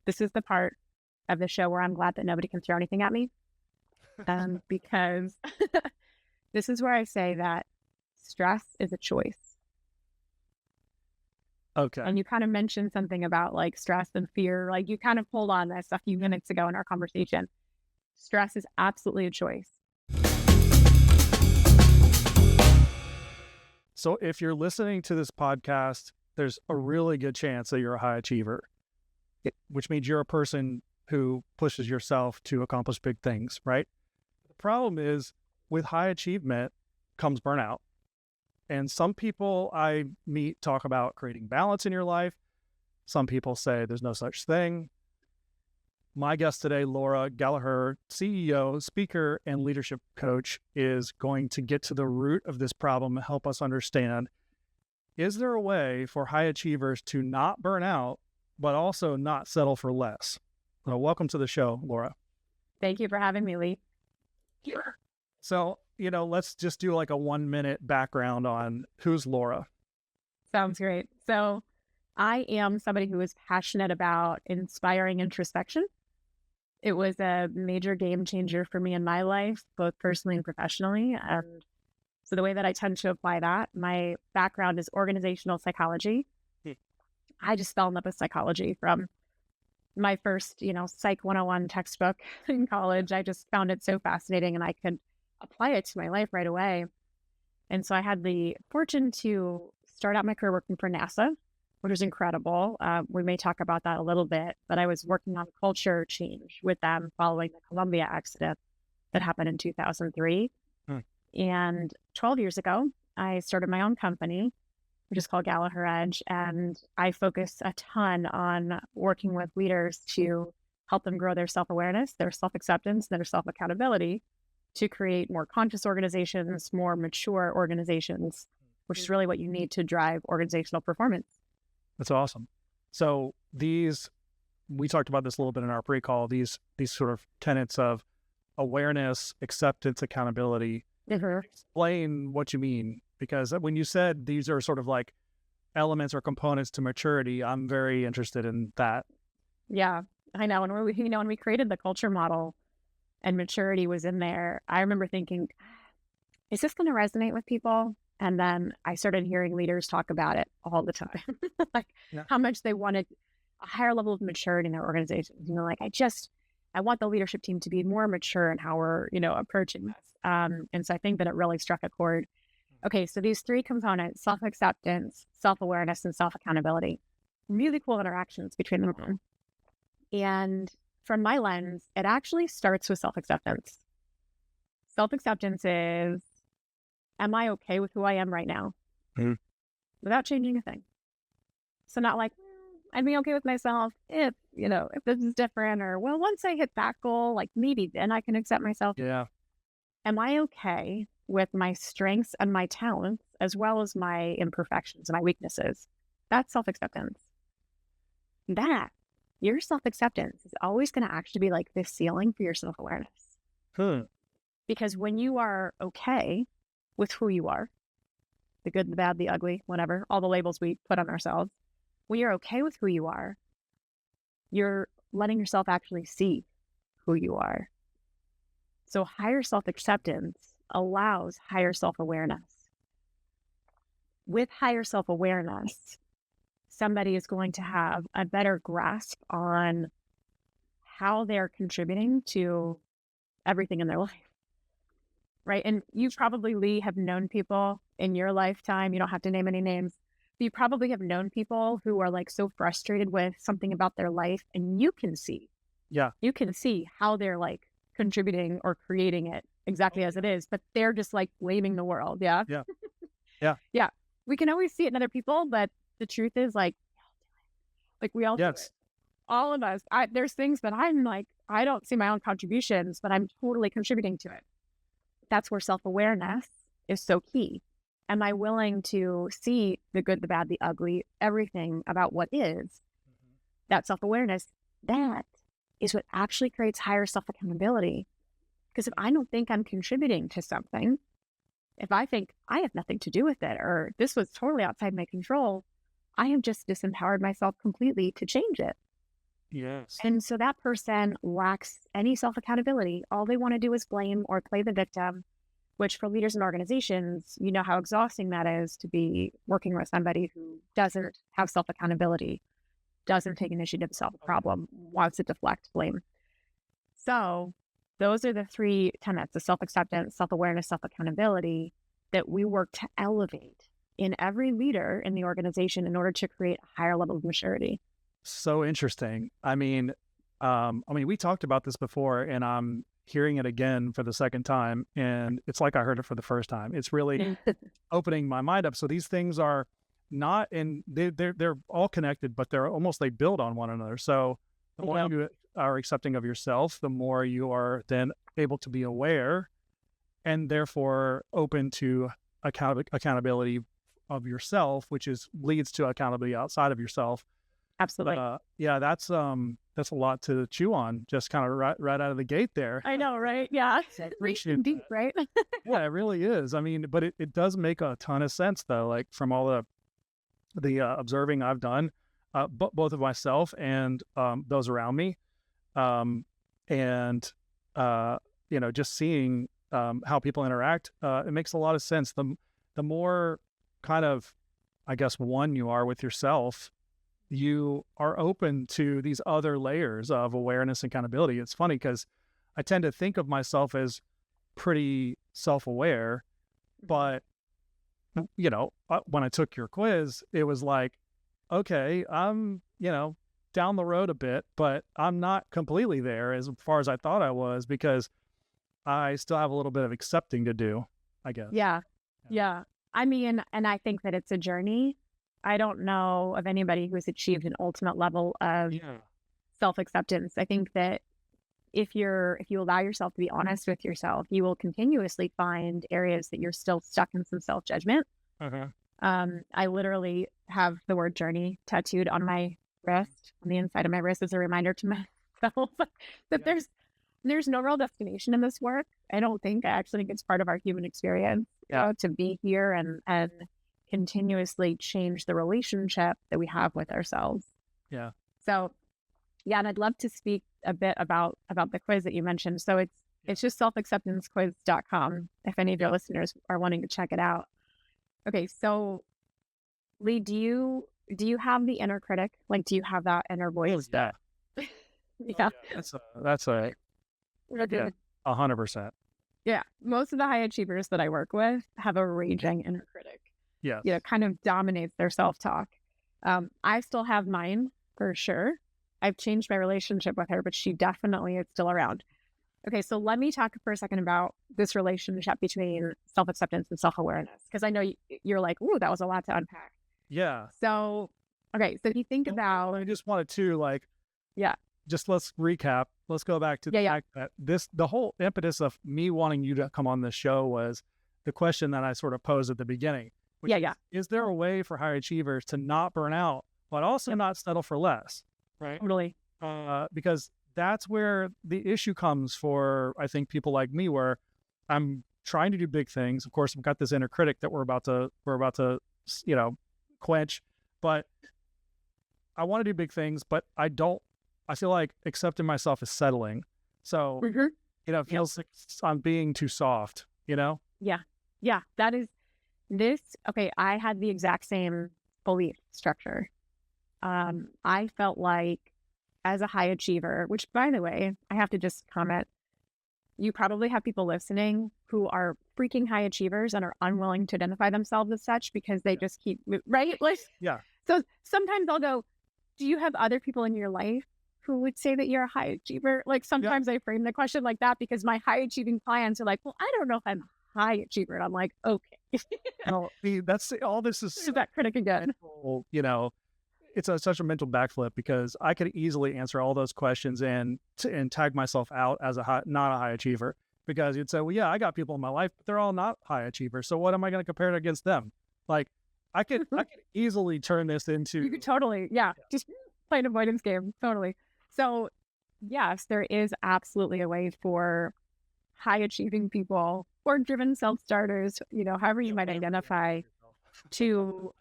this is the part of the show where I'm glad that nobody can throw anything at me, because this is where I say that stress is a choice. Okay. And you kind of mentioned something about like stress and fear. Like you kind of pulled on this a few minutes ago in our conversation. Stress is absolutely a choice. So if you're listening to this podcast, there's a really good chance that you're a high achiever, which means you're a person who pushes yourself to accomplish big things, right? The problem is with high achievement comes burnout. And some people I meet talk about creating balance in your life. Some people say there's no such thing. My guest today, Laura Gallaher, CEO, speaker, and leadership coach, is going to get to the root of this problem and help us understand, is there a way for high achievers to not burn out, but also not settle for less? Well, welcome to the show, Laura. Thank you for having me, Lee. So, let's just do like a 1-minute background on who's Laura. Sounds great. So I am somebody who is passionate about inspiring introspection. It was a major game changer for me in my life, both personally and professionally. And so the way that I tend to apply that, my background is organizational psychology. I just fell in love with psychology from my first, Psych 101 textbook in college. I just found it so fascinating and I could apply it to my life right away. And so I had the fortune to start out my career working for NASA, which was incredible. We may talk about that a little bit, but I was working on culture change with them following the Columbia accident that happened in 2003. And 12 years ago, I started my own company, which is called Gallaher Edge. And I focus a ton on working with leaders to help them grow their self-awareness, their self-acceptance, their self-accountability to create more conscious organizations, more mature organizations, which is really what you need to drive organizational performance. That's awesome. So we talked about this a little bit in our pre-call, these sort of tenets of awareness, acceptance, accountability. Explain what you mean, because when you said these are sort of like elements or components to maturity, I'm very interested in that. Yeah, I know. When we created the culture model and maturity was in there, I remember thinking, is this going to resonate with people? And then I started hearing leaders talk about it all the time, how much they wanted a higher level of maturity in their organizations. I want the leadership team to be more mature in how we're, approaching this. And so I think that it really struck a chord. Okay, so these three components, self-acceptance, self-awareness, and self-accountability, really cool interactions between them. And from my lens, it actually starts with self-acceptance. Self-acceptance is, am I okay with who I am right now? Without changing a thing. So not like, I'd be okay with myself if this is different, or, well, once I hit that goal, like maybe then I can accept myself. Yeah. Am I okay with my strengths and my talents, as well as my imperfections and my weaknesses? That's self-acceptance. That, your self-acceptance is always going to actually be like this ceiling for your self-awareness. Because when you are okay with who you are, the good, the bad, the ugly, whatever, all the labels we put on ourselves, when you're okay with who you are, you're letting yourself actually see who you are. So higher self-acceptance allows higher self-awareness. With higher self-awareness, somebody is going to have a better grasp on how they're contributing to everything in their life. Right? And you probably, Lee, have known people in your lifetime, you don't have to name any names, but you probably have known people who are like so frustrated with something about their life, and you can see how they're like contributing or creating it exactly as it is, but they're just like blaming the world. Yeah. We can always see it in other people, but the truth is like we all do it. All of us. There's things that I'm like, I don't see my own contributions, but I'm totally contributing to it. That's where self-awareness is so key. Am I willing to see the good, the bad, the ugly, everything about what is? That self-awareness, that is what actually creates higher self-accountability. Because if I don't think I'm contributing to something, if I think I have nothing to do with it, or this was totally outside my control, I have just disempowered myself completely to change it. Yes. And so that person lacks any self accountability. All they want to do is blame or play the victim, which for leaders and organizations, you know how exhausting that is to be working with somebody who doesn't have self accountability, doesn't take initiative to solve a problem, wants to deflect blame. So those are the three tenets: the self acceptance, self awareness, self accountability that we work to elevate in every leader in the organization in order to create a higher level of maturity. So interesting. We talked about this before, and I'm hearing it again for the second time, and it's like I heard it for the first time. It's really opening my mind up. So these things are not in they're all connected, but they're almost, they build on one another. So the more you are accepting of yourself, the more you are then able to be aware and therefore open to accountability of yourself, which is leads to accountability outside of yourself. Absolutely. Yeah, that's a lot to chew on, just kind of right out of the gate there. I know, right? Yeah. Appreciate Deep, that. right? Yeah, it really is. I mean, but it does make a ton of sense though, like from all the observing I've done, both of myself and those around me, and just seeing how people interact. It makes a lot of sense. The more kind of, I guess, one you are with yourself, you are open to these other layers of awareness and accountability. It's funny because I tend to think of myself as pretty self-aware, but when I took your quiz, it was like, okay, I'm, down the road a bit, but I'm not completely there as far as I thought I was, because I still have a little bit of accepting to do, I guess. Yeah. Yeah. I mean, and I think that it's a journey. I don't know of anybody who has achieved an ultimate level of self-acceptance. I think that if you allow yourself to be honest with yourself, you will continuously find areas that you're still stuck in some self-judgment. I literally have the word journey tattooed on my wrist, on the inside of my wrist, as a reminder to myself that there's no real destination in this work. I don't think. I actually think it's part of our human experience, to be here and continuously change the relationship that we have with ourselves. Yeah. So, yeah, and I'd love to speak a bit about the quiz that you mentioned. So it's just selfacceptancequiz.com if any of your listeners are wanting to check it out. Okay, so Lee, do you have the inner critic? Like, do you have that inner voice? Yeah. Yeah. That's a 100%. Yeah. Most of the high achievers that I work with have a raging inner critic. Yeah. Kind of dominates their self-talk. I still have mine for sure. I've changed my relationship with her, but she definitely is still around. Okay, so let me talk for a second about this relationship between self-acceptance and self-awareness, because I know you're like, ooh, that was a lot to unpack. Yeah. So, okay, so if you think about... I just wanted to just let's recap. Let's go back to the fact that the whole impetus of me wanting you to come on this show was the question that I sort of posed at the beginning. Is there a way for high achievers to not burn out, but also not settle for less? Right. Totally. Because that's where the issue comes for, I think, people like me, where I'm trying to do big things. Of course, I've got this inner critic that we're about to quench, but I want to do big things, but I feel like accepting myself is settling. So, it feels like I'm being too soft, Yeah. Yeah. That is this. Okay. I had the exact same belief structure. I felt like, as a high achiever, which, by the way, I have to just comment, you probably have people listening who are freaking high achievers and are unwilling to identify themselves as such because they just keep, right? So sometimes I'll go, do you have other people in your life who would say that you're a high achiever? Like, sometimes I frame the question like that because my high achieving clients are like, well, I don't know if I'm a high achiever. And I'm like, okay. That's all this is. That critic again. It's such a mental backflip, because I could easily answer all those questions and tag myself out as not a high achiever, because you'd say, well, yeah, I got people in my life, but they're all not high achievers. So what am I going to compare it against them? Like, I could easily turn this into... You could totally, just play an avoidance game. Totally. So yes, there is absolutely a way for high achieving people or driven self-starters, however you might identify, to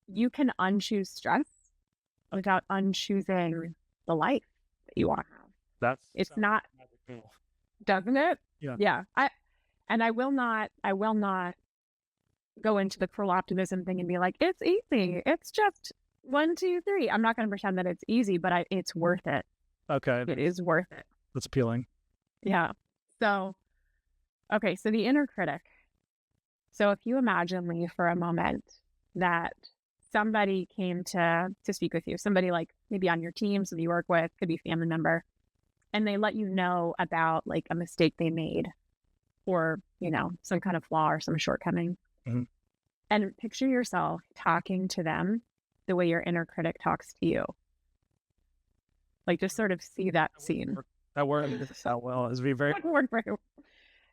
you can unchoose stress without unchoosing the life that you want to have. It's not, magical. doesn't it? Yeah. Yeah. I will not go into the cruel optimism thing and be like, it's easy. It's just 1, 2, 3. I'm not going to pretend that it's easy, but it's worth it. Okay. It is worth it. That's appealing. Yeah. So, okay. So the inner critic. So if you imagine, Lee, for a moment that somebody came to speak with you, somebody like maybe on your team, somebody you work with, could be a family member, and they let you know about like a mistake they made or, some kind of flaw or some shortcoming. Mhm. And picture yourself talking to them the way your inner critic talks to you. Like just sort of see that scene. That word that well is be very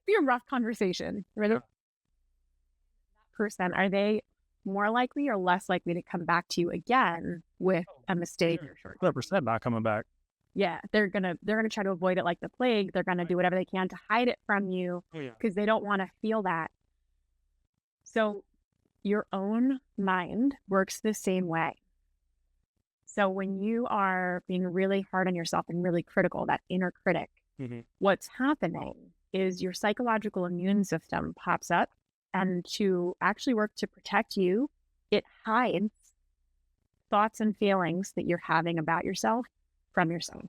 Be a rough conversation. Right? That person, are they more likely or less likely to come back to you again with a mistake or shortcoming? 100% not coming back. Yeah, they're gonna try to avoid it like the plague. They're gonna do whatever they can to hide it from you because they don't want to feel that. So your own mind works the same way. So when you are being really hard on yourself and really critical, that inner critic, what's happening is your psychological immune system pops up, and to actually work to protect you, it hides thoughts and feelings that you're having about yourself from yourself.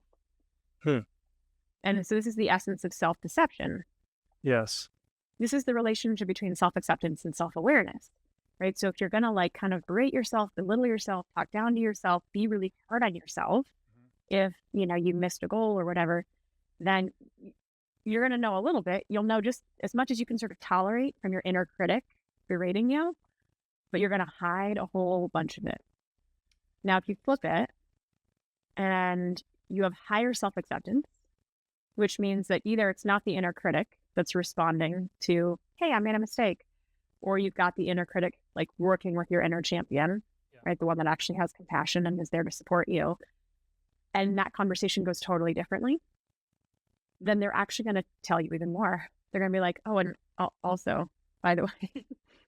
And so this is the essence of self-deception. Yes. This is the relationship between self-acceptance and self-awareness, right? So if you're going to like kind of berate yourself, belittle yourself, talk down to yourself, be really hard on yourself, if, you missed a goal or whatever, then you're going to know a little bit. You'll know just as much as you can sort of tolerate from your inner critic berating you, but you're going to hide a whole bunch of it. Now, if you flip it and you have higher self-acceptance, which means that either it's not the inner critic that's responding to, hey, I made a mistake, or you've got the inner critic like working with your inner champion, right? The one that actually has compassion and is there to support you. And that conversation goes totally differently. Then they're actually going to tell you even more. They're going to be like, oh, and also, by the way,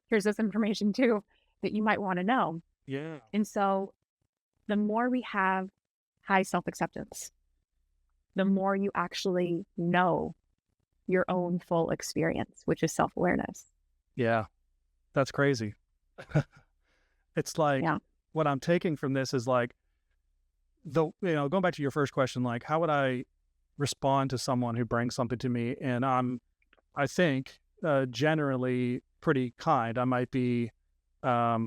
here's this information too that you might want to know. Yeah. And so the more we have high self-acceptance, the more you actually know your own full experience, which is self-awareness. Yeah. That's crazy. It's like what I'm taking from this is like going back to your first question, like how would I respond to someone who brings something to me? And I think generally pretty kind. I might be, I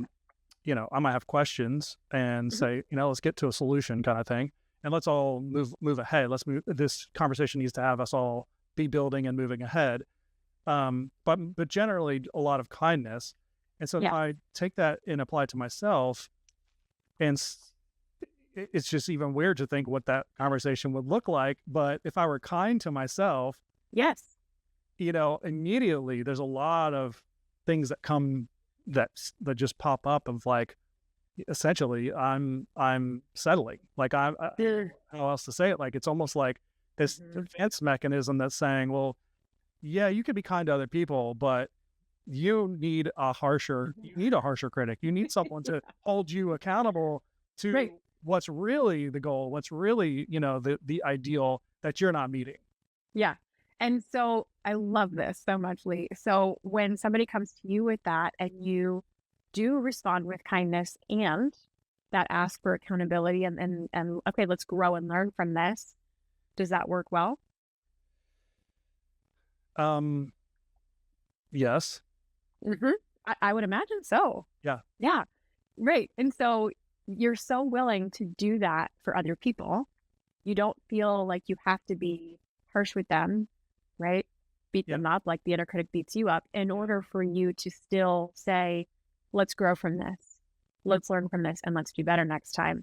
might have questions and say, let's get to a solution kind of thing. And let's all move ahead. This conversation needs to have us all be building and moving ahead. But generally a lot of kindness. And so I take that and apply it to myself, and it's just even weird to think what that conversation would look like. But if I were kind to myself, immediately there's a lot of things that come that just pop up of like, essentially I'm settling. Like how else to say it? Like, it's almost like this defense mechanism that's saying, well, yeah, you could be kind to other people, but you need a harsher critic. You need someone to hold you accountable to what's really the goal, what's really, the ideal that you're not meeting. Yeah. And so I love this so much, Lee. So when somebody comes to you with that and you do respond with kindness and that ask for accountability and okay, let's grow and learn from this. Does that work well? Yes. I would imagine so. Yeah. Yeah. Right. And so you're so willing to do that for other people. You don't feel like you have to be harsh with them, right? Beat them up like the inner critic beats you up in order for you to still say, let's grow from this. Let's learn from this and let's do better next time.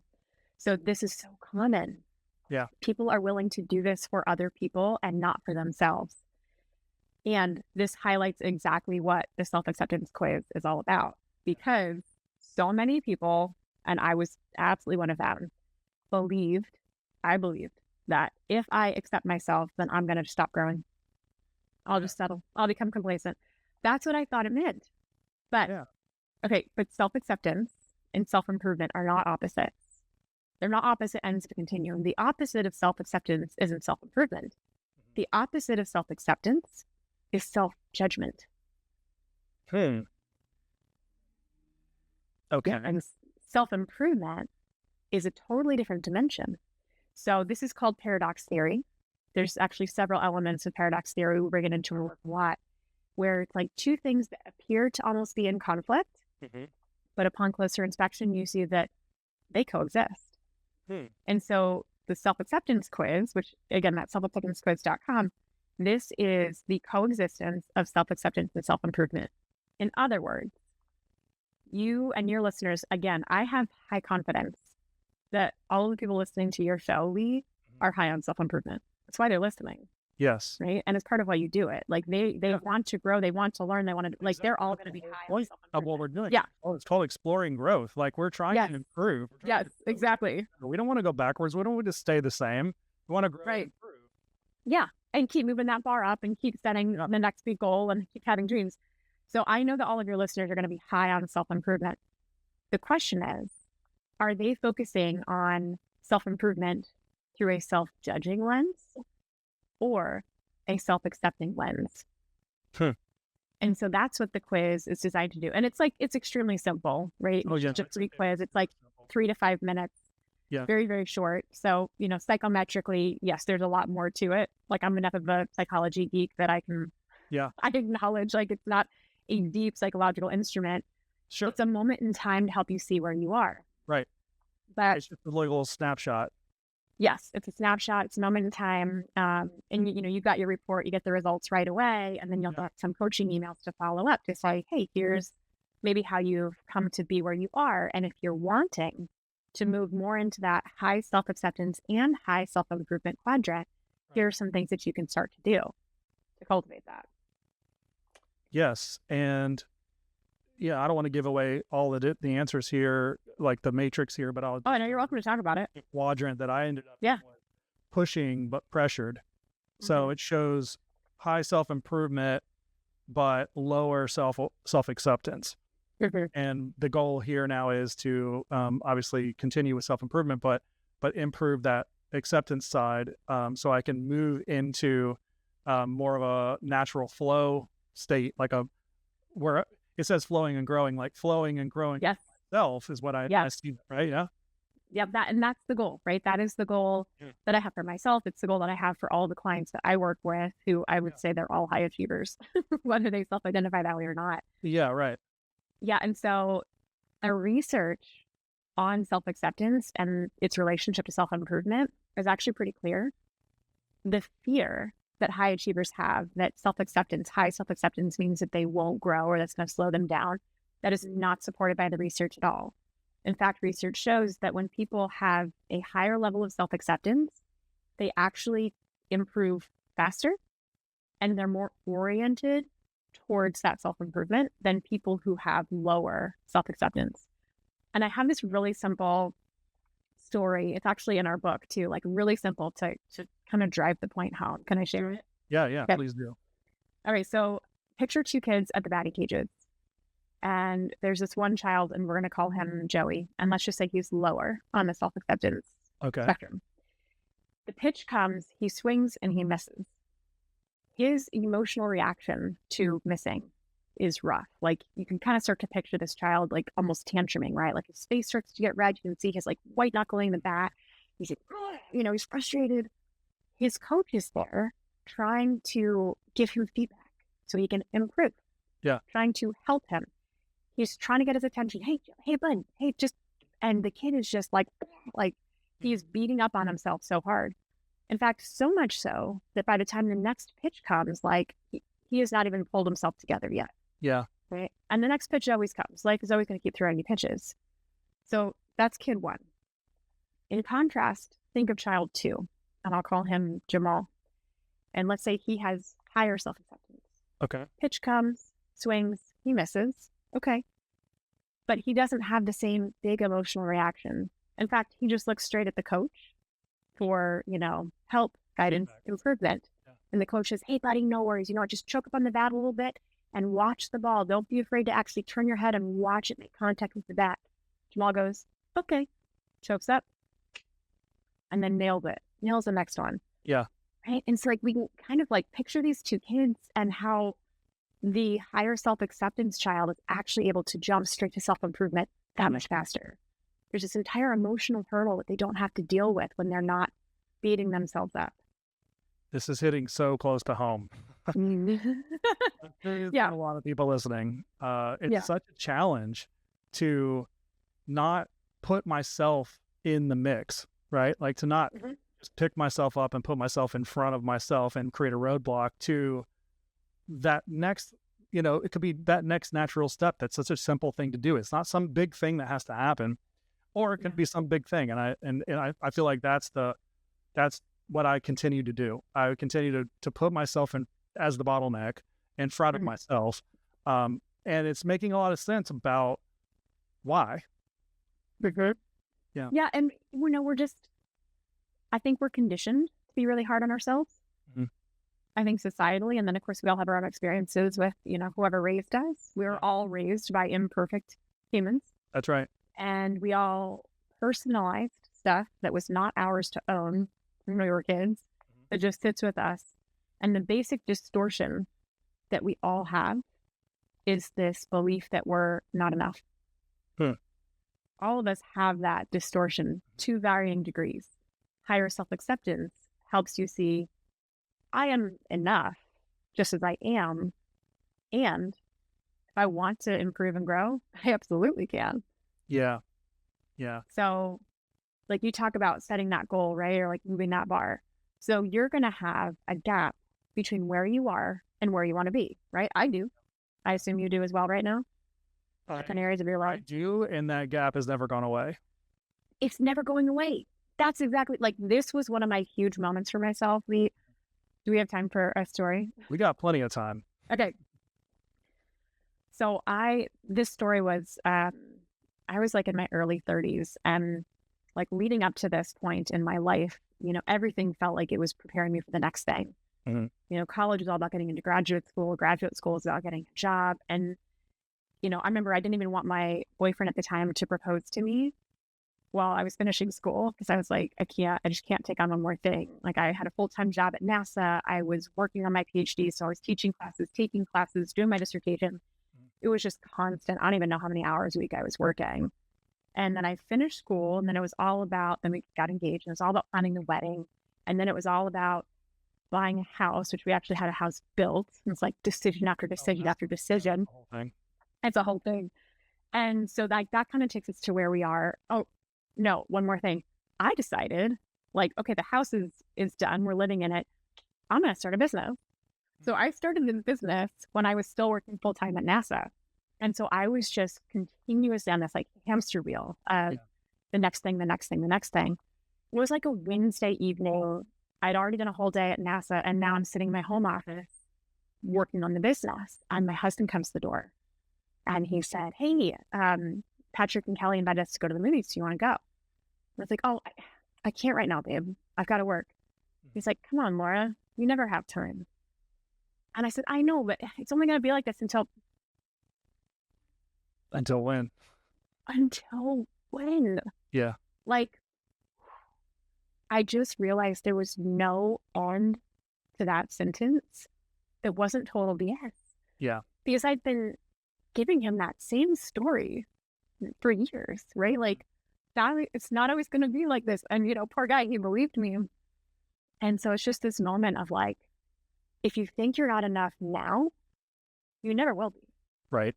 So this is so common. Yeah. People are willing to do this for other people and not for themselves. And this highlights exactly what the self-acceptance quiz is all about, because so many people, and I was absolutely one of them, I believed that if I accept myself, then I'm going to stop growing. I'll just settle. I'll become complacent. That's what I thought it meant. But, okay, but self-acceptance and self-improvement are not opposites. They're not opposite ends of a continuum. The opposite of self-acceptance isn't self-improvement. The opposite of self-acceptance is self-judgment. Okay. Yeah, and self-improvement is a totally different dimension. So this is called paradox theory. There's actually several elements of paradox theory. We bring it into our work a lot, where it's like two things that appear to almost be in conflict, but upon closer inspection, you see that they coexist. And so the self-acceptance quiz, which again, that's selfacceptancequiz.com, this is the coexistence of self-acceptance and self-improvement. In other words, you and your listeners, again, I have high confidence that all of the people listening to your show, Lee, are high on self-improvement. That's why they're listening. Yes. Right. And it's part of why you do it. Like they want to grow, they want to learn, they want to, like, they're all going to be high on self-improvement. Of what we're doing. Yeah. Oh, it's called exploring growth. Like we're trying to improve. Yes, exactly. We don't want to go backwards. We don't want to stay the same. We want to grow and improve. Yeah. And keep moving that bar up and keep setting the next big goal and keep having dreams. So I know that all of your listeners are going to be high on self-improvement. The question is, are they focusing on self-improvement through a self-judging lens or a self-accepting lens? And so that's what the quiz is designed to do. And it's like, it's extremely simple, right? Oh, yeah. It's just a free quiz. It's like 3 to 5 minutes. Yeah. Very, very short. So, psychometrically, yes, there's a lot more to it. Like I'm enough of a psychology geek that I acknowledge, like, it's not a deep psychological instrument. Sure. It's a moment in time to help you see where you are. Right. But it's just a little snapshot. Yes, it's a snapshot. It's a moment in time. And you got your report, you get the results right away, and then you'll get some coaching emails to follow up to say, hey, here's maybe how you've come to be where you are. And if you're wanting to move more into that high self-acceptance and high self-improvement quadrant, here are some things that you can start to do to cultivate that. Yes. And I don't want to give away all the answers here, like the matrix here, but I'll. Oh, no, you're welcome to talk about it. Quadrant that I ended up with, pushing but pressured. So it shows high self-improvement, but lower self-acceptance. And the goal here now is to obviously continue with self-improvement, but improve that acceptance side, so I can move into more of a natural flow state, like where it says flowing and growing, like flowing and growing. Yes. Myself is what I see, right? Yeah. Yeah, that's the goal, right? That is the goal that I have for myself. It's the goal that I have for all the clients that I work with, who I would say they're all high achievers, whether they self-identify that way or not. Yeah, right. Yeah, and so the research on self-acceptance and its relationship to self-improvement is actually pretty clear. The fear that high achievers have, that high self-acceptance means that they won't grow or that's going to slow them down, that is not supported by the research at all. In fact, research shows that when people have a higher level of self-acceptance, they actually improve faster and they're more oriented towards that self-improvement than people who have lower self-acceptance. And I have this really simple story. It's actually in our book too, like really simple to kind of drive the point home. Can I share it? Yeah, Okay. Please do. All right, so picture 2 kids at the batting cages. And there's this one child, and we're going to call him Joey. And let's just say he's lower on the self-acceptance spectrum. The pitch comes, he swings, and he misses. His emotional reaction to missing is rough. Like, you can kind of start to picture this child, like, almost tantruming, right? Like, his face starts to get red. You can see his, like, white knuckling the bat. He's like, he's frustrated. His coach is there trying to give him feedback so he can improve. Yeah. Trying to help him. He's trying to get his attention. Hey, bud, and the kid is just like he's beating up on himself so hard. In fact, so much so that by the time the next pitch comes, like he has not even pulled himself together yet. Yeah. Right. And the next pitch always comes. Life is always going to keep throwing you pitches. So that's kid 1. In contrast, think of child 2, and I'll call him Jamal. And let's say he has higher self-acceptance. Okay. Pitch comes, swings, he misses. Okay. But he doesn't have the same big emotional reaction. In fact, he just looks straight at the coach for, help, guidance, improvement. Yeah. And the coach says, hey, buddy, no worries. Just choke up on the bat a little bit and watch the ball. Don't be afraid to actually turn your head and watch it make contact with the bat. Jamal goes, okay. Chokes up, and then nails the next one. Yeah. Right. And so like we can kind of like picture these two kids and how the higher self-acceptance child is actually able to jump straight to self-improvement that much faster. There's this entire emotional hurdle that they don't have to deal with when they're not beating themselves up. This is hitting so close to home. There's Yeah. a lot of people listening. It's Yeah. such a challenge to not put myself in the mix, right? Like to not Mhm. just pick myself up and put myself in front of myself and create a roadblock to that next, it could be that next natural step. That's such a simple thing to do. It's not some big thing that has to happen, or it could Yeah. be some big thing. And I feel like that's what I continue to do. I would continue to put myself in as the bottleneck in front of Mhm. myself. And it's making a lot of sense about why. Mhm. Yeah. Yeah. And, I think we're conditioned to be really hard on ourselves. Mhm. I think societally. And then, of course, we all have our own experiences with, whoever raised us. We were all raised by imperfect humans. That's right. And we all personalized stuff that was not ours to own when we were kids. That just sits with us. And the basic distortion that we all have is this belief that we're not enough. Hmm. All of us have that distortion to varying degrees. Higher self-acceptance helps you see, I am enough just as I am. And if I want to improve and grow, I absolutely can. Yeah. Yeah. So, like you talk about setting that goal, right? Or like moving that bar. So you're going to have a gap between where you are and where you want to be, right? I do. I assume you do as well right now. Different areas of your I life. do. And that gap has never gone away. It's never going away. That's exactly like this was one of my huge moments for myself. Do we have time for a story? We got plenty of time. Okay. So this story was, I was like in my early 30s, and like leading up to this point in my life, everything felt like it was preparing me for the next thing. Mhm. College is all about getting into graduate school. Graduate school is about getting a job. And, I remember I didn't even want my boyfriend at the time to propose to me while I was finishing school, because I was like, I just can't take on one more thing. Like I had a full-time job at NASA. I was working on my PhD. So I was teaching classes, taking classes, doing my dissertation. It was just constant. I don't even know how many hours a week I was working. And then I finished school, and then it was all about, then we got engaged, and it was all about planning the wedding. And then it was all about buying a house, which we actually had a house built. And it's like decision after decision after decision. The whole thing. It's a whole thing. And so that kind of takes us to where we are. Oh, no, one more thing. I decided, like, okay, the house is done. We're living in it. I'm going to start a business. So I started this business when I was still working full-time at NASA. And so I was just continuously on this like hamster wheel of the next thing, the next thing, the next thing. It was like a Wednesday evening. I'd already done a whole day at NASA, and now I'm sitting in my home office working on the business. And my husband comes to the door, and he said, "Hey, Patrick and Kelly invited us to go to the movies. Do you want to go?" I was like, "Oh, I can't right now, babe. I've got to work." He's like, "Come on, Laura. You never have time." And I said, "I know, but it's only going to be like this until when? Until when?" Yeah. Like, I just realized there was no end to that sentence. It wasn't total BS. Yeah. Because I've been giving him that same story for years, right? Like, it's not always going to be like this. And, poor guy, he believed me. And so it's just this moment of like, if you think you're not enough now, you never will be. Right.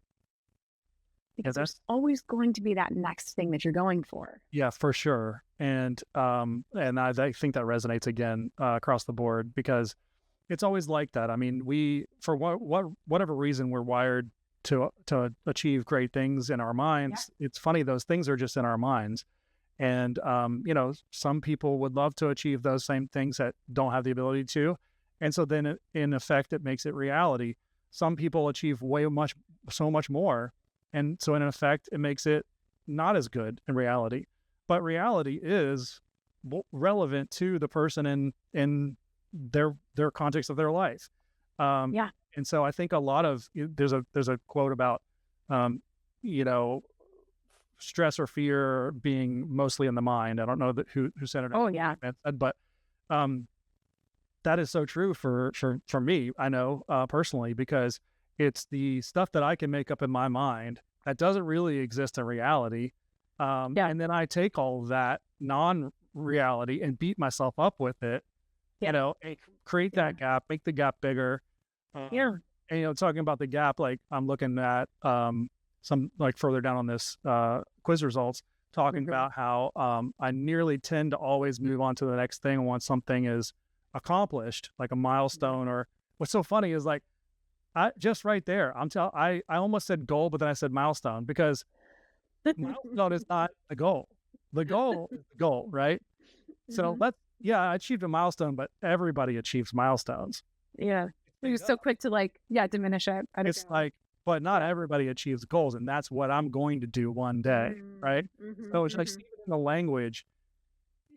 Because there's always going to be that next thing that you're going for. Yeah, for sure. And I think that resonates again across the board, because it's always like that. I mean, we, for whatever reason, we're wired to achieve great things in our minds. Yeah. It's funny, those things are just in our minds. And, some people would love to achieve those same things that don't have the ability to. And so then in effect, it makes it reality. Some people achieve so much more. And so in effect, it makes it not as good in reality. But reality is relevant to the person in their context of their life. Yeah. And so I think there's a quote about, stress or fear being mostly in the mind. I don't know who said it. Oh yeah. But that is so true for me. I know personally, because it's the stuff that I can make up in my mind that doesn't really exist in reality. Yeah. And then I take all of that non-reality and beat myself up with it, Yeah. and create that gap, make the gap bigger. Yeah. And, talking about the gap, like I'm looking at some like further down on this quiz results, talking about how I nearly tend to always move on to the next thing once something is accomplished, like a milestone. Or what's so funny is like, I just right there, I almost said goal, but then I said milestone, because milestone is not the goal. The goal is the goal, right? So I achieved a milestone, but everybody achieves milestones. Yeah. You're so quick to diminish it. It's like, but not everybody achieves goals, and that's what I'm going to do one day, right? So it's like, even in the language,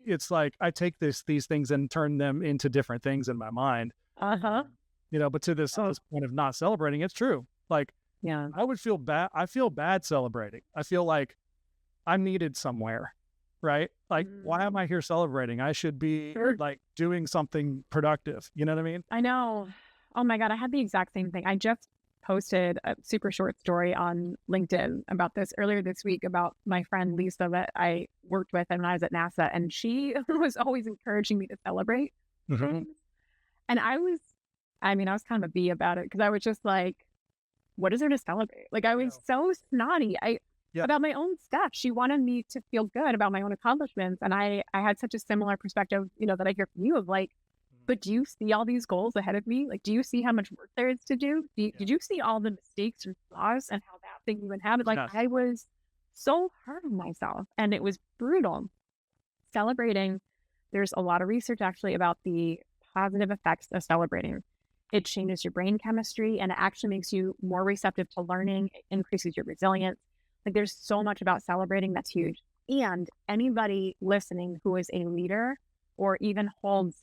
it's like I take these things and turn them into different things in my mind. But to this point of not celebrating, it's true. Like, yeah, I would feel bad. I feel bad celebrating. I feel like I'm needed somewhere, right? Like, why am I here celebrating? I should be like doing something productive. You know what I mean? I know. Oh my God, I had the exact same thing. I just posted a super short story on LinkedIn about this earlier this week, about my friend Lisa that I worked with when I was at NASA, and she was always encouraging me to celebrate things. And I was kind of a bee about it, because I was just like, what is there to celebrate? Like, I was so snotty about my own stuff. She wanted me to feel good about my own accomplishments. And I had such a similar perspective, that I hear from you, of like, but do you see all these goals ahead of me? Like, do you see how much work there is to do? Did you see all the mistakes and flaws and how that thing even happened? Like, I was so hard on myself, and it was brutal. Celebrating, there's a lot of research actually about the positive effects of celebrating. It changes your brain chemistry, and it actually makes you more receptive to learning. It increases your resilience. Like, there's so much about celebrating that's huge. And anybody listening who is a leader or even holds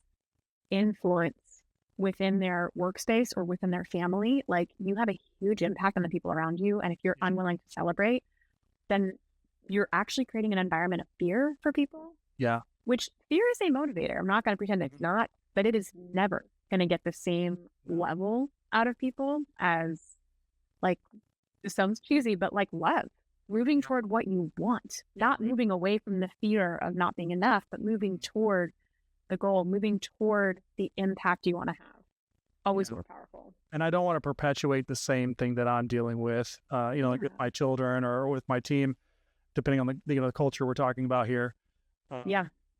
influence within their workspace or within their family, like, you have a huge impact on the people around you. And if you're unwilling to celebrate, then you're actually creating an environment of fear for people. Yeah. Which, fear is a motivator. I'm not going to pretend it's not, but it is never going to get the same level out of people as, like, this sounds cheesy, but like love. Moving toward what you want, not moving away from the fear of not being enough, but moving toward the goal, moving toward the impact you want to have. Always more powerful. And I don't want to perpetuate the same thing that I'm dealing with, like with my children or with my team, depending on the culture we're talking about here.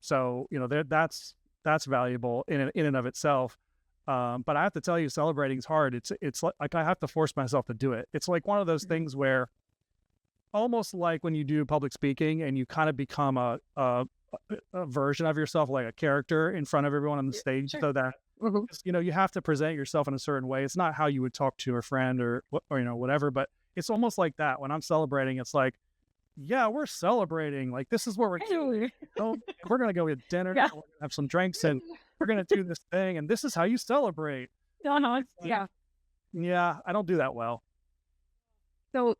So, that's valuable in and of itself. But I have to tell you, celebrating is hard. It's like I have to force myself to do it. It's like one of those things where, almost like when you do public speaking and you kind of become a version of yourself, like a character in front of everyone on the stage, so that you have to present yourself in a certain way. It's not how you would talk to a friend or whatever, but it's almost like that. When I'm celebrating, it's like, yeah, we're celebrating. Like, this is what we're doing. We're gonna go get dinner, we're gonna have some drinks, and we're gonna do this thing, and this is how you celebrate. I don't do that well. So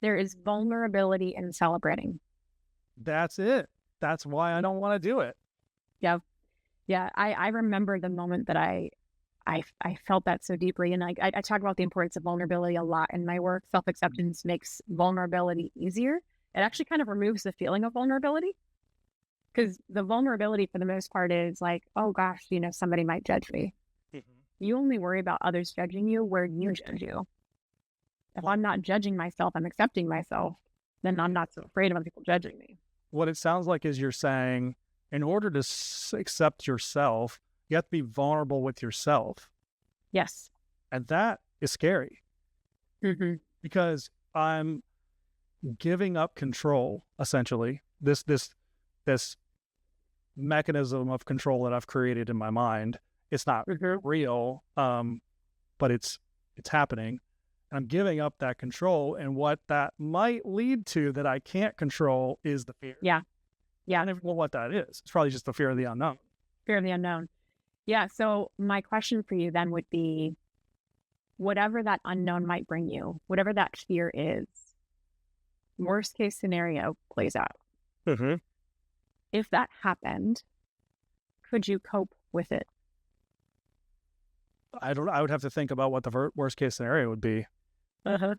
there is vulnerability in celebrating. That's it. That's why I don't want to do it. Yeah. I remember the moment that I felt that so deeply. And I talk about the importance of vulnerability a lot in my work. Self-acceptance makes vulnerability easier. It actually kind of removes the feeling of vulnerability, because the vulnerability for the most part is like, oh gosh, somebody might judge me. You only worry about others judging you where you judge you. If I'm not judging myself, I'm accepting myself, then I'm not so afraid of other people judging me. What it sounds like is you're saying, in order to accept yourself, you have to be vulnerable with yourself. Yes. And that is scary. Because I'm giving up control, essentially. This mechanism of control that I've created in my mind. It's not real, but it's happening. I'm giving up that control, and what that might lead to that I can't control is the fear. Yeah. I never know what that is. It's probably just the fear of the unknown. Fear of the unknown. Yeah. So my question for you then would be, whatever that unknown might bring you, whatever that fear is, worst case scenario plays out. Mm-hmm. If that happened, could you cope with it? I would have to think about what the worst case scenario would be, Uh-huh.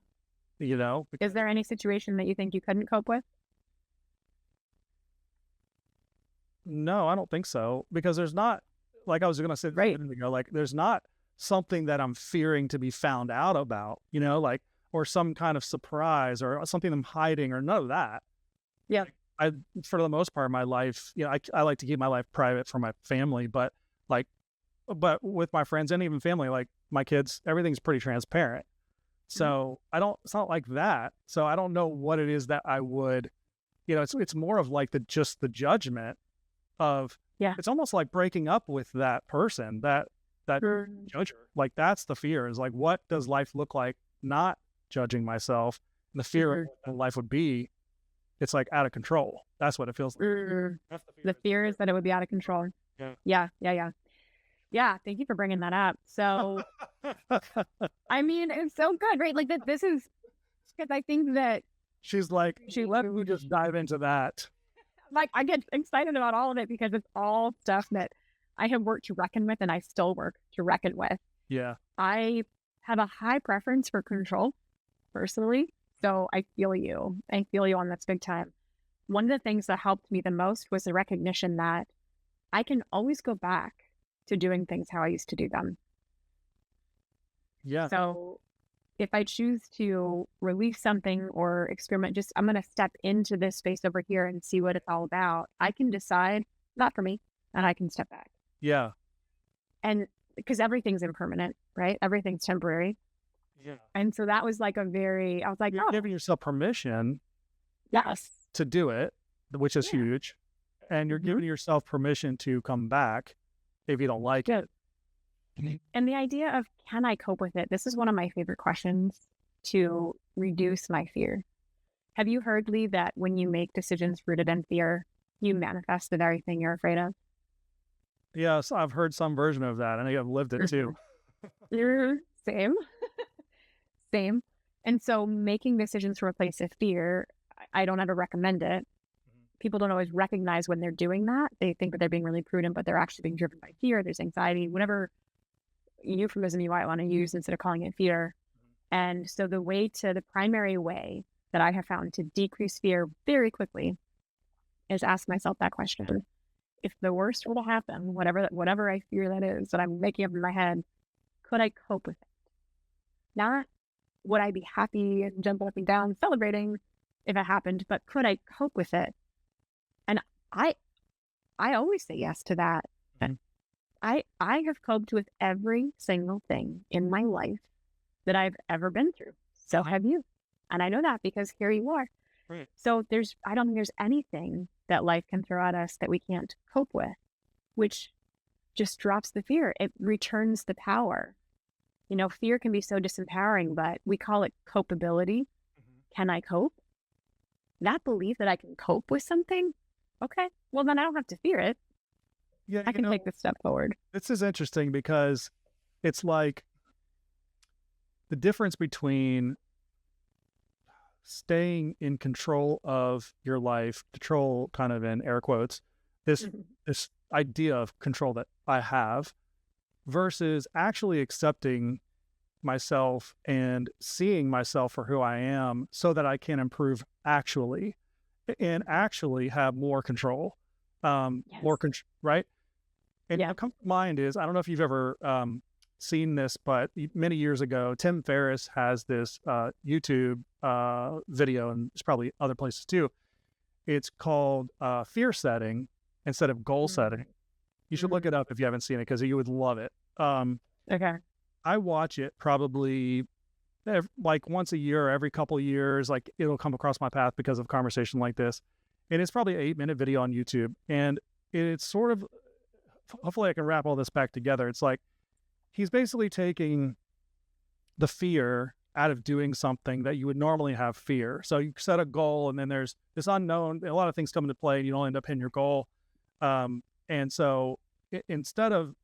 you know? Is there any situation that you think you couldn't cope with? No, I don't think so. Because there's not, like I was going to say a Right. minute ago, like there's not something that I'm fearing to be found out about, you know, like, or some kind of surprise or something I'm hiding or none of that. Yeah. I, for the most part of my life, you know, I like to keep my life private for my family, but with my friends and even family, like my kids, everything's pretty transparent. So it's not like that. So I don't know what it is that I would, you know, it's more of like just the judgment of, Yeah. it's almost like breaking up with that person, that judger. Like that's the fear, is like, what does life look like not judging myself? And the fear of what life would be, it's like out of control. That's what it feels like. That's The fear is that it would be out of control. Yeah. Yeah. Thank you for bringing that up. So, I mean, it's so good, right? Like that. This is because I think that She's like, let me just dive into that. like I get excited about all of it because it's all stuff that I have worked to reckon with, and I still work to reckon with. Yeah. I have a high preference for control, personally. So I feel you. I feel you on this big time. One of the things that helped me the most was the recognition that I can always go back to doing things how I used to do them. Yeah. So if I choose to release something or experiment, I'm going to step into this space over here and see what it's all about. I can decide, not for me, and I can step back. Yeah. And because everything's impermanent, right? Everything's temporary. Yeah. And so that was like I was like, You're giving yourself permission yes, to do it, which is huge. And you're giving yourself permission to come back if you don't like it. And the idea of, can I cope with it? This is one of my favorite questions to reduce my fear. Have you heard, Lee, that when you make decisions rooted in fear, you manifest the very thing you're afraid of? Yes, I've heard some version of that. I think I've lived it too. Same. Same. And so making decisions from a place of fear, I don't ever recommend it. People don't always recognize when they're doing that. They think that they're being really prudent, but they're actually being driven by fear. There's anxiety, whatever euphemism you might want to use instead of calling it fear. And so the primary way that I have found to decrease fear very quickly is ask myself that question. If the worst were to happen, whatever I fear that is, that I'm making up in my head, could I cope with it? Not would I be happy and jump up and down celebrating if it happened, but could I cope with it? And I always say yes to that. Okay. I have coped with every single thing in my life that I've ever been through. So have you. And I know that because here you are. Right. So I don't think there's anything that life can throw at us that we can't cope with, which just drops the fear. It returns the power. You know, fear can be so disempowering, but we call it copeability. Can I cope? That belief that I can cope with something. Okay, well then I don't have to fear it. Yeah, I can take this step forward. This is interesting because it's like the difference between staying in control of your life, control kind of in air quotes, this idea of control that I have, versus actually accepting myself and seeing myself for who I am so that I can improve actually and actually have more control, more control, right? And what comes to mind is, I don't know if you've ever seen this, but many years ago, Tim Ferriss has this YouTube video, and there's probably other places too. It's called fear setting instead of goal setting. You should look it up if you haven't seen it, because you would love it. Okay. I watch it probably like once a year or every couple of years. Like it'll come across my path because of conversation like this. And it's probably an 8-minute video on YouTube. And it's sort of, hopefully I can wrap all this back together. It's like, he's basically taking the fear out of doing something that you would normally have fear. So you set a goal, and then there's this unknown, a lot of things come into play, and you don't end up hitting your goal. And so instead of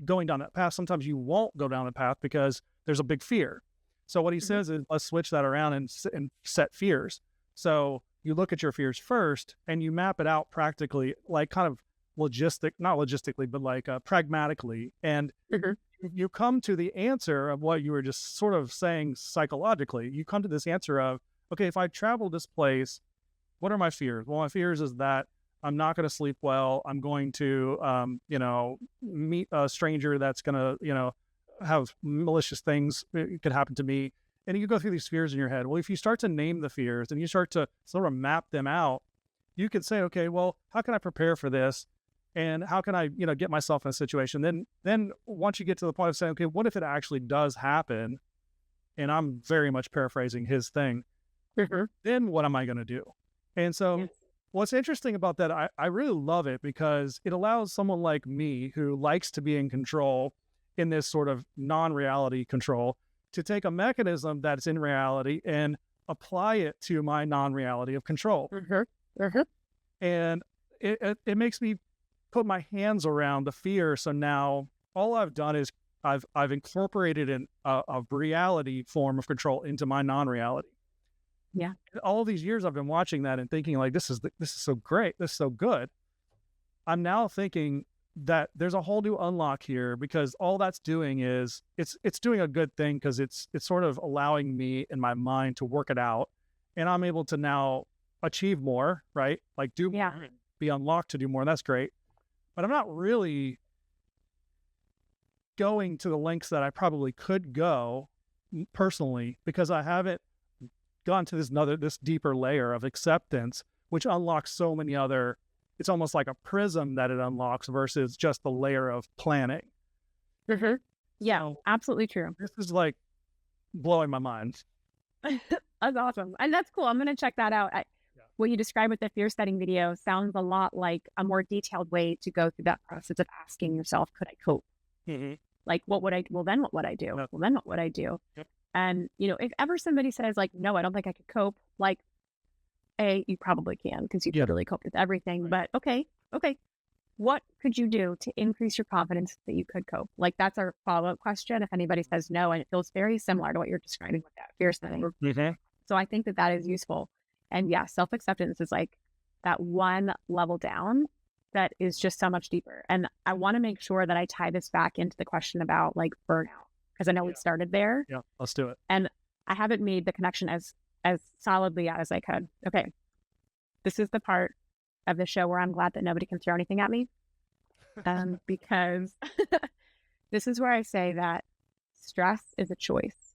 going down that path, sometimes you won't go down the path because there's a big fear. So what he Mhm. says is, let's switch that around and set fears. So you look at your fears first and you map it out practically, like kind of not logistically, but like pragmatically. And Mhm. you come to the answer of what you were just sort of saying psychologically. You come to this answer of, okay, if I travel this place, what are my fears? Well, my fears is that I'm not going to sleep well. I'm going to, meet a stranger that's going to, have malicious things. It could happen to me. And you go through these fears in your head. Well, if you start to name the fears and you start to sort of map them out, you could say, okay, well, how can I prepare for this? And how can I, get myself in a situation? Then once you get to the point of saying, okay, what if it actually does happen? And I'm very much paraphrasing his thing. Mhm. Then what am I going to do? And so Yes. what's interesting about that, I really love it because it allows someone like me who likes to be in control in this sort of non-reality control to take a mechanism that's in reality and apply it to my non-reality of control. Mhm. Mhm. And it makes me put my hands around the fear. So now all I've done is I've incorporated a reality form of control into my non-reality. Yeah. All these years I've been watching that and thinking like, this is so great. This is so good. I'm now thinking that there's a whole new unlock here because all that's doing is it's doing a good thing because it's sort of allowing me in my mind to work it out. And I'm able to now achieve more, right? Like do more Yeah. and be unlocked to do more. And that's great. But I'm not really going to the lengths that I probably could go personally because I haven't gone to this deeper layer of acceptance, which unlocks so many other. It's almost like a prism that it unlocks versus just the layer of planning. Mhm. Yeah, So absolutely true. this is like blowing my mind. That's awesome. And that's cool. I'm going to check that out. Yeah. What you described with the fear setting video sounds a lot like a more detailed way to go through that process of asking yourself, could I cope? Mm-hmm. Like, what would I, well, then what would I do? Yep. Well, then what would I do? Yep. And, if ever somebody says like, no, I don't think I could cope, like, you probably can because you Yep. totally coped with everything. Right. But okay. What could you do to increase your confidence that you could cope? Like that's our follow-up question. If anybody says no, and it feels very similar to what you're describing with that fear setting. Mm-hmm. So I think that that is useful. And yeah, self-acceptance is like that one level down that is just so much deeper. And I want to make sure that I tie this back into the question about like burnout, because I know we Yeah. started there Yeah. Let's do it. and I haven't made the connection as solidly as I could. Okay. This is the part of the show where I'm glad that nobody can throw anything at me. Because this is where I say that stress is a choice.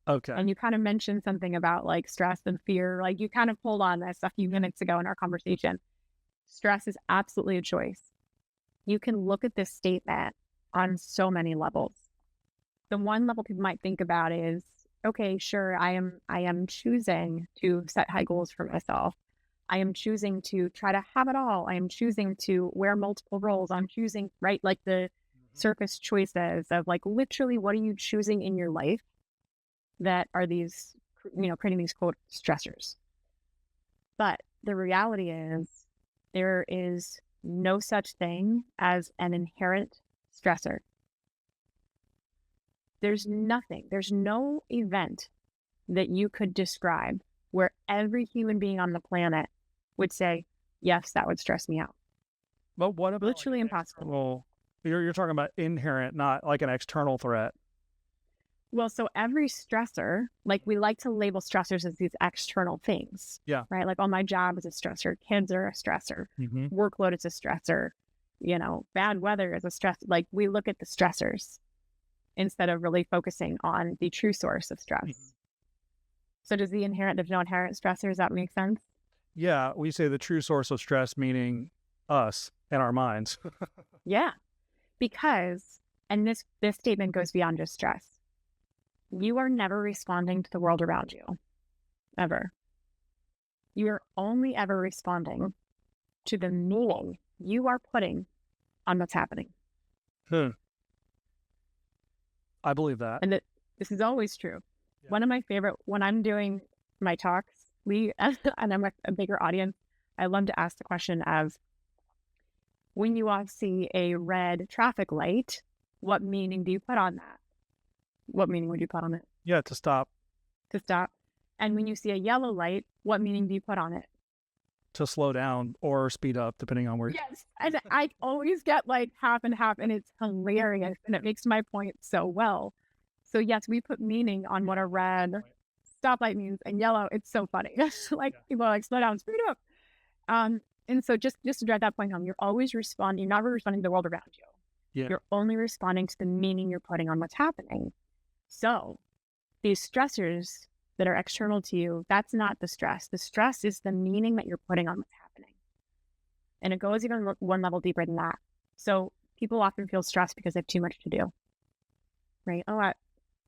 Okay. And you kind of mentioned something about like stress and fear. Like you kind of pulled on this a few minutes ago in our conversation. Stress is absolutely a choice. You can look at this statement on so many levels. The one level people might think about is, okay, sure, I am choosing to set high goals for myself. I am choosing to try to have it all. I am choosing to wear multiple roles. I'm choosing, right? Like the surface choices of like literally what are you choosing in your life that are these, creating these quote stressors. But the reality is there is no such thing as an inherent stressor. There's nothing, there's no event that you could describe where every human being on the planet would say, yes, that would stress me out. But what about Literally impossible. well, you're talking about inherent, not like an external threat. Well, so every stressor, like we like to label stressors as these external things. Yeah. Right. Like, oh, my job is a stressor. Kids are a stressor. Mm-hmm. Workload is a stressor. Bad weather is a stress. Like we look at the stressors instead of really focusing on the true source of stress. Mm-hmm. So there's no inherent stressor. Does that make sense? Yeah. We say the true source of stress, meaning us and our minds. Yeah. Because, and this statement goes beyond just stress. You are never responding to the world around you, ever. You are only ever responding to the meaning you are putting on what's happening. I believe that. And this is always true. Yeah. One of my favorite, when I'm doing my talks, and I'm with a bigger audience, I love to ask the question of, when you all see a red traffic light, what meaning do you put on that? what meaning would you put on it? Yeah, to stop, To stop. And when you see a yellow light, what meaning do you put on it? to slow down or speed up, depending on where. Yes. And I always get like half and half, and it's hilarious, and it makes my point so well. So yes, we put meaning on what a red stoplight means, and yellow, it's so funny. Like people are like, slow down, speed up. And so just to drive that point home, you're always responding, you're not responding to the world around you. Yeah. You're only responding to the meaning you're putting on what's happening. So these stressors that are external to you, that's not the stress. The stress is the meaning that you're putting on what's happening. And it goes even one level deeper than that. So people often feel stressed because they have too much to do, right? Oh,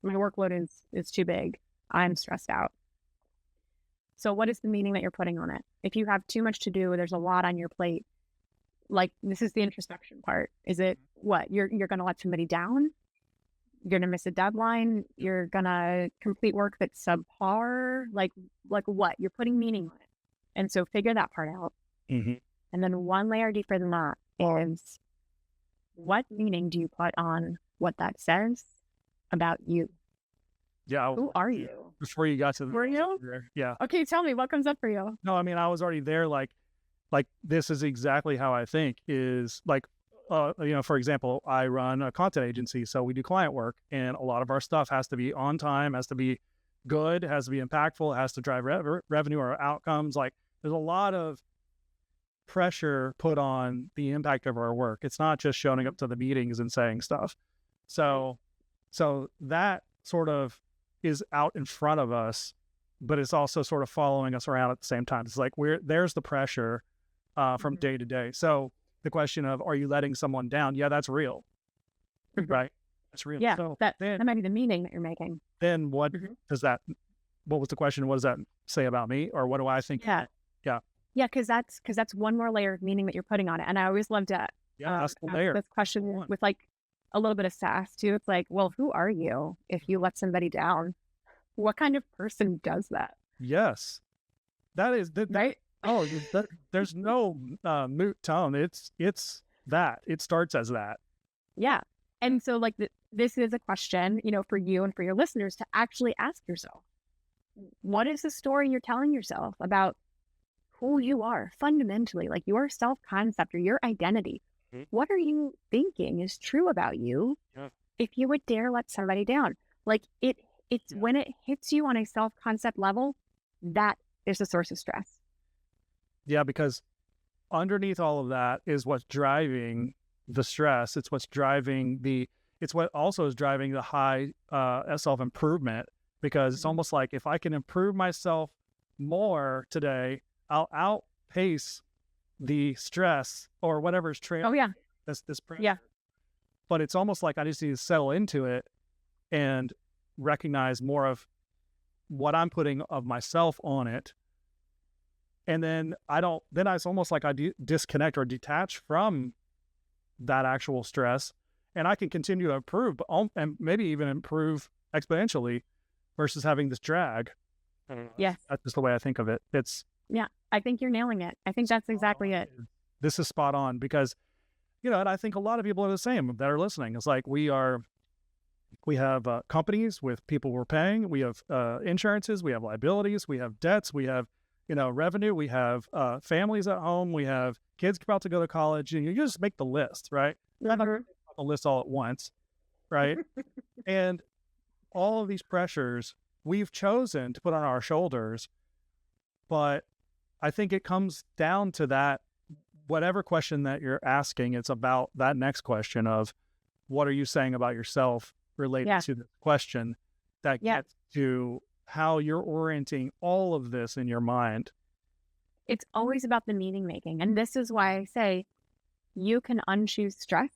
my workload is too big. I'm stressed out. So what is the meaning that you're putting on it? If you have too much to do, there's a lot on your plate. Like, this is the introspection part. Is it what? You're going to let somebody down? You're going to miss a deadline? You're going to complete work that's subpar? Like what? You're putting meaning on it. And so figure that part out. Mm-hmm. And then one layer deeper than that is, what meaning do you put on what that says about you? Yeah. Who are you? Before you got to Were you? Yeah. Okay, tell me, what comes up for you? No, I mean, I was already there. Like this is exactly how I think is like, for example, I run a content agency, so we do client work, and a lot of our stuff has to be on time, has to be good, has to be impactful, has to drive revenue or outcomes. Like, there's a lot of pressure put on the impact of our work. It's not just showing up to the meetings and saying stuff. So that sort of is out in front of us, but it's also sort of following us around at the same time. It's like there's the pressure from day to day. So the question of, are you letting someone down? Yeah, that's real. Right? That's real. Yeah, so that then, might be the meaning that you're making. Then what does that, what was the question? What does that say about me? Or what do I think? Yeah. Yeah. Yeah, because that's one more layer of meaning that you're putting on it. And I always love to that's the ask layer. this question with like a little bit of sass too. It's like, well, who are you if you let somebody down? What kind of person does that? Yes. That is right. Oh, there's no moot tone. It's that. It starts as that. Yeah. And so like this is a question, for you and for your listeners to actually ask yourself, what is the story you're telling yourself about who you are fundamentally, like your self-concept or your identity? What are you thinking is true about you if you would dare let somebody down? Like it's when it hits you on a self-concept level, that is the source of stress. Yeah, because underneath all of that is what's driving the stress. It's what's driving it's what also is driving the high self-improvement, because it's almost like, if I can improve myself more today, I'll outpace the stress or whatever's trailing. Oh yeah. This pressure. Yeah. But it's almost like I just need to settle into it and recognize more of what I'm putting of myself on it. And then it's almost like I disconnect or detach from that actual stress, and I can continue to improve, and maybe even improve exponentially versus having this drag. Yes. That's just the way I think of it. Yeah, I think you're nailing it. I think that's exactly it. This is spot on, because, and I think a lot of people are the same that are listening. It's like we have companies with people we're paying. We have insurances. We have liabilities. We have debts. We have, revenue. We have families at home. We have kids about to go to college. And you just make the list, right? You're not going to make the list all at once, right? And all of these pressures we've chosen to put on our shoulders. But I think it comes down to that, whatever question that you're asking, it's about that next question of, what are you saying about yourself related to the question that gets to how you're orienting all of this in your mind. It's always about the meaning making. And this is why I say you can unchoose stress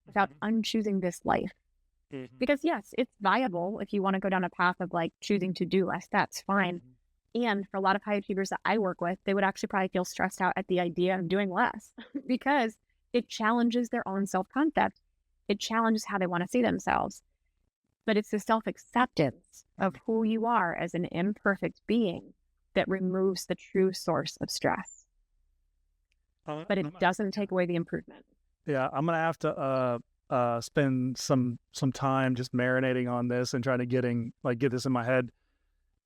without unchoosing this life. Because yes, it's viable if you want to go down a path of like choosing to do less, that's fine. And for a lot of high achievers that I work with, they would actually probably feel stressed out at the idea of doing less because it challenges their own self-concept. It challenges how they want to see themselves. But it's the self-acceptance of who you are as an imperfect being that removes the true source of stress. But it doesn't take away the improvement. Yeah, I'm going to have to spend some time just marinating on this and trying to get this in my head.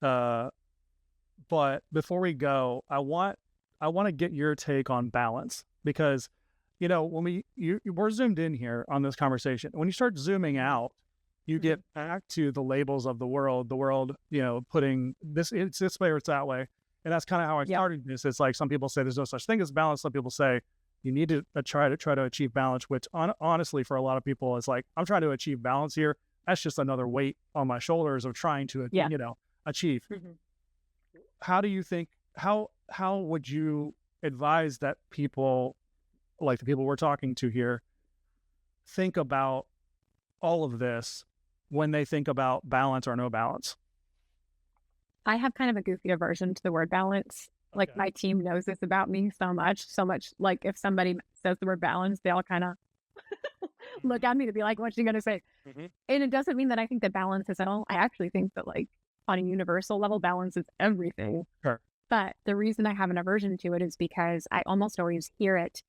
But before we go, I want to get your take on balance, because when we're zoomed in here on this conversation. When you start zooming out, you get back to the labels of the world, putting this, it's this way or it's that way. And that's kind of how I started this. It's like, some people say there's no such thing as balance. Some people say you need to try to achieve balance, which honestly, for a lot of people, is like, I'm trying to achieve balance here. That's just another weight on my shoulders of trying to, achieve. Mm-hmm. How do you think, how would you advise that people, like the people we're talking to here, think about all of this when they think about balance or no balance? I have kind of a goofy aversion to the word balance. Like, my team knows this about me so much, like, if somebody says the word balance, they all kind of look at me to be like, what's she going to say? Mm-hmm. And it doesn't mean that I think that balance is at all. I actually think that, like, on a universal level, balance is everything. Sure. But the reason I have an aversion to it is because I almost always hear it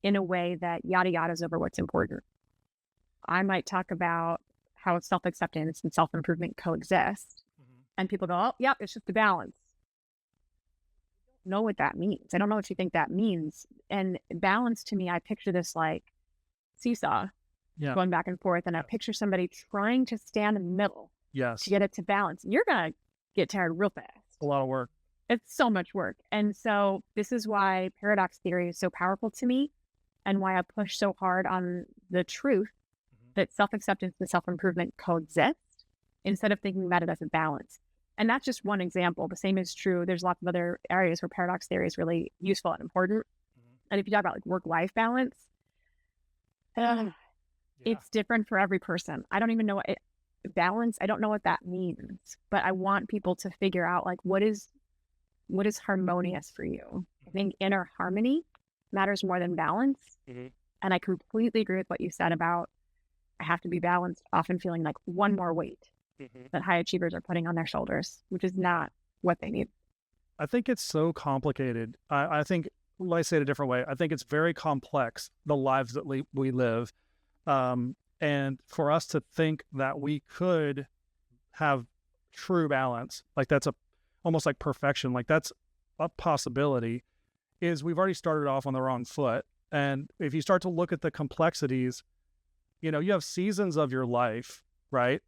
in a way that yada yada is over what's important. I might talk about how self-acceptance and self-improvement coexist. And people go, oh, yep, it's just a balance. I don't know what that means. I don't know what you think that means. And balance, to me, I picture this like seesaw going back and forth. And I picture somebody trying to stand in the middle to get it to balance. And you're going to get tired real fast. It's a lot of work. It's so much work. And so this is why paradox theory is so powerful to me, and why I push so hard on the truth that self-acceptance and self-improvement coexist, instead of thinking about it as a balance. And that's just one example. The same is true. There's lots of other areas where paradox theory is really useful and important. And if you talk about like work-life balance, it's different for every person. I don't even know balance. I don't know what that means, but I want people to figure out like, what is harmonious for you? I think inner harmony matters more than balance. And I completely agree with what you said about, I have to be balanced, often feeling like one more weight that high achievers are putting on their shoulders, which is not what they need. I think it's so complicated. I think, let me say it a different way. I think it's very complex, the lives that we live. And for us to think that we could have true balance, like that's almost like perfection, like that's a possibility, is we've already started off on the wrong foot. And if you start to look at the complexities, you have seasons of your life, right?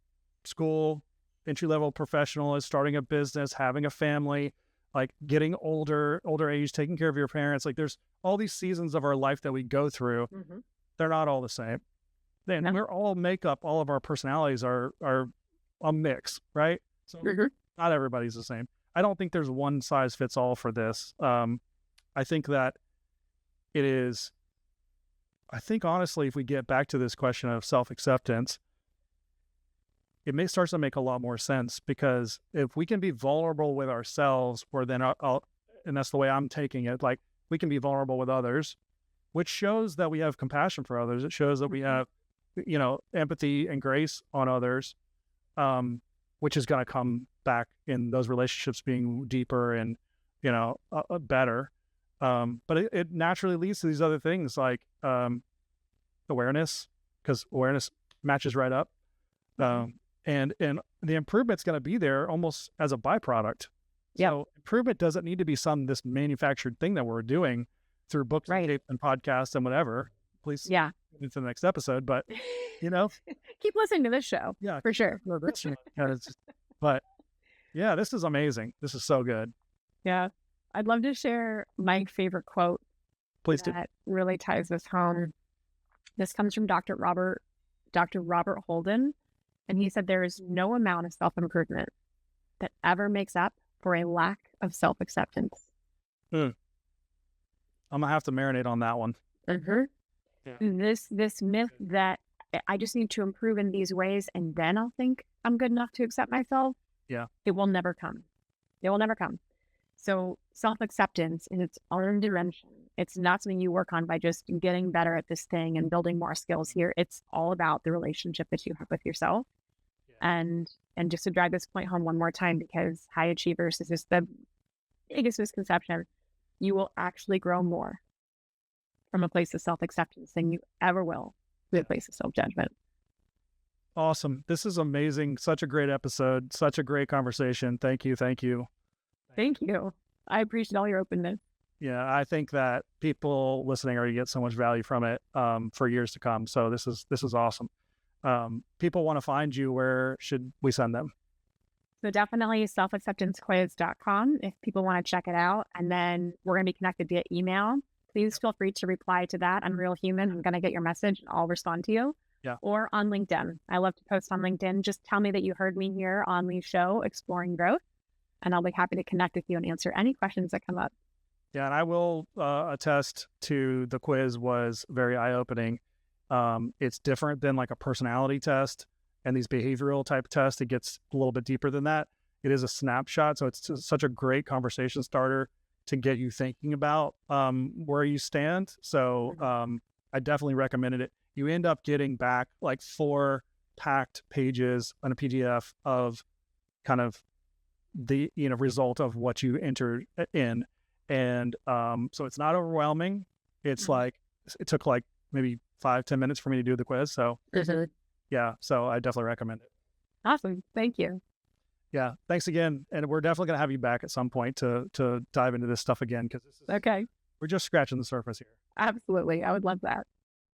School, entry-level professional, starting a business, having a family, like getting older age, taking care of your parents. Like there's all these seasons of our life that we go through. They're not all the same. Then we're all makeup, all of our personalities are a mix, right? So not everybody's the same. I don't think there's one size fits all for this. I think that it is, I think honestly, if we get back to this question of self-acceptance, it starts to make a lot more sense, because if we can be vulnerable with ourselves, or then and that's the way I'm taking it, like we can be vulnerable with others, which shows that we have compassion for others. It shows that we have, empathy and grace on others, which is going to come back in those relationships being deeper and, better. But it naturally leads to these other things like awareness, because awareness matches right up. And the improvement's going to be there almost as a byproduct. So improvement doesn't need to be this manufactured thing that we're doing through books and podcasts and whatever. Please into the next episode, but keep listening to this show. Yeah, for sure. But yeah, this is amazing. This is so good. Yeah. I'd love to share my favorite quote. Please do. That really ties this home. This comes from Dr. Robert Holden. And he said, there is no amount of self-improvement that ever makes up for a lack of self-acceptance. I'm going to have to marinate on that one. This myth that I just need to improve in these ways and then I'll think I'm good enough to accept myself. It will never come. It will never come. So self-acceptance in its own dimension, it's not something you work on by just getting better at this thing and building more skills here. It's all about the relationship that you have with yourself. And just to drive this point home one more time, because high achievers, this is the biggest misconception, you will actually grow more from a place of self-acceptance than you ever will good place of self-judgment. Awesome. This is amazing. Such a great episode. Such a great conversation. Thank you. Thank you. Thank you. I appreciate all your openness. Yeah, I think that people listening are going to get so much value from it for years to come. So this is awesome. People want to find you. Where should we send them? So definitely selfacceptancequiz.com if people want to check it out. And then we're going to be connected via email. Please feel free to reply to that. I'm real human. I'm going to get your message and I'll respond to you. Yeah. Or on LinkedIn. I love to post on LinkedIn. Just tell me that you heard me here on the show, Exploring Growth, and I'll be happy to connect with you and answer any questions that come up. Yeah, and I will attest to the quiz was very eye-opening. It's different than like a personality test and these behavioral type tests. It gets a little bit deeper than that. It is a snapshot, so it's such a great conversation starter to get you thinking about where you stand. So I definitely recommended it. You end up getting back like 4 packed pages on a PDF of kind of the result of what you entered in. And so it's not overwhelming. It's like, it took like maybe 5-10 minutes for me to do the quiz. So yeah, so I definitely recommend it. Awesome. Thank you. Yeah. Thanks again. And we're definitely going to have you back at some point to dive into this stuff again. Cause this is, Okay. we're just scratching the surface here. Absolutely. I would love that.